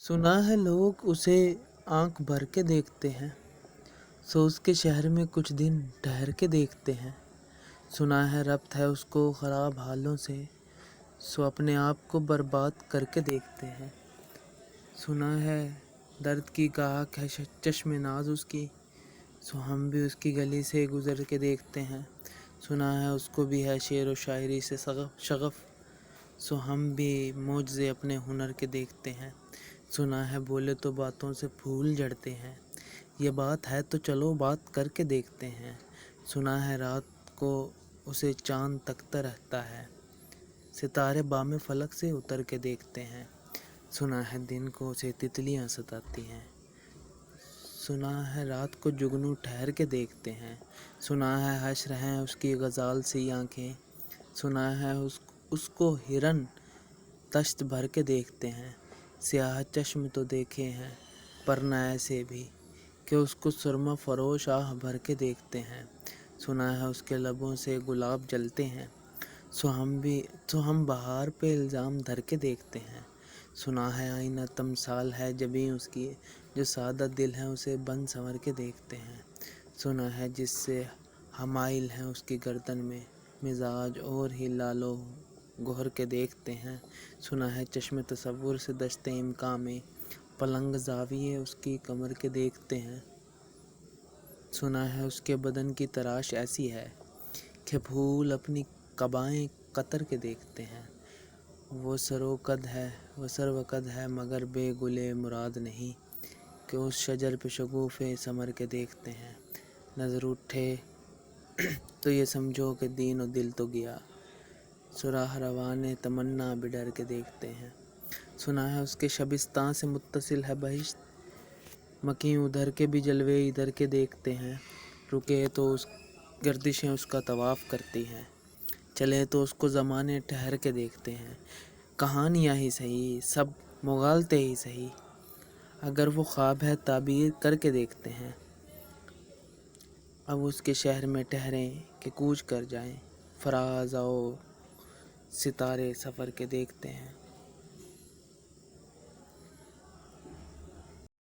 सुना है लोग उसे आंख भर के देखते हैं, सो उसके शहर में कुछ दिन ठहर के देखते हैं। सुना है रब्त है उसको ख़राब हालों से, सो अपने आप को बर्बाद करके देखते हैं। सुना है दर्द की गाहक है चश्मे नाज उसकी, सो हम भी उसकी गली से गुज़र के देखते हैं। सुना है उसको भी है शेर व शायरी से शगफ़, सो हम भी मौजज़े अपने हुनर के देखते हैं। सुना है बोले तो बातों से फूल झड़ते हैं, ये बात है तो चलो बात करके देखते हैं। सुना है रात को उसे चांद तकता रहता है, सितारे बामे फलक से उतर के देखते हैं। सुना है दिन को उसे तितलियां सताती हैं, सुना है रात को जुगनू ठहर के देखते हैं। सुना है हश्र हैं उसकी गज़ाल सी आँखें, सुना है उसको हिरन तश्त भर के देखते हैं। स्याह चश्म तो देखे हैं पर न ऐसे भी कि उसको सुरमा फरोश आह भर के देखते हैं। सुना है उसके लबों से गुलाब जलते हैं, सो हम बहार पे इल्ज़ाम धर के देखते हैं। सुना है आईना तमसाल है जबी उसकी, जो सादा दिल है उसे बन संवर के देखते हैं। सुना है जिससे हमाइल हैं उसकी गर्दन में, मिजाज और ही लालो गोहर के देखते हैं। सुना है चश्मे तसव्वुर से दश्ते इम्कां में, पलंग ज़ाविये उसकी कमर के देखते हैं। सुना है उसके बदन की तराश ऐसी है कि फूल अपनी कबाएं कतर के देखते हैं। वो सरवकद है मगर बेगुले मुराद नहीं, कि उस शजर पे शगुफ़े समर के देखते हैं। नज़र उठे तो ये समझो कि दीन और दिल तो गया, सुराह रवाने तमन्ना भी डर के देखते हैं। सुना है उसके शबिस्तान से मुत्तसिल है बहिश्त, मकीं उधर के भी जलवे इधर के देखते हैं। रुके तो उस गर्दिशें उसका तवाफ़ करती हैं, चले तो उसको ज़माने ठहर के देखते हैं। कहानियाँ ही सही सब मुगालते ही सही, अगर वो ख्वाब है ताबीर करके देखते हैं। अब उसके शहर में ठहरें कि कूच कर जाएं, फराज आओ सितारे सफ़र के देखते हैं।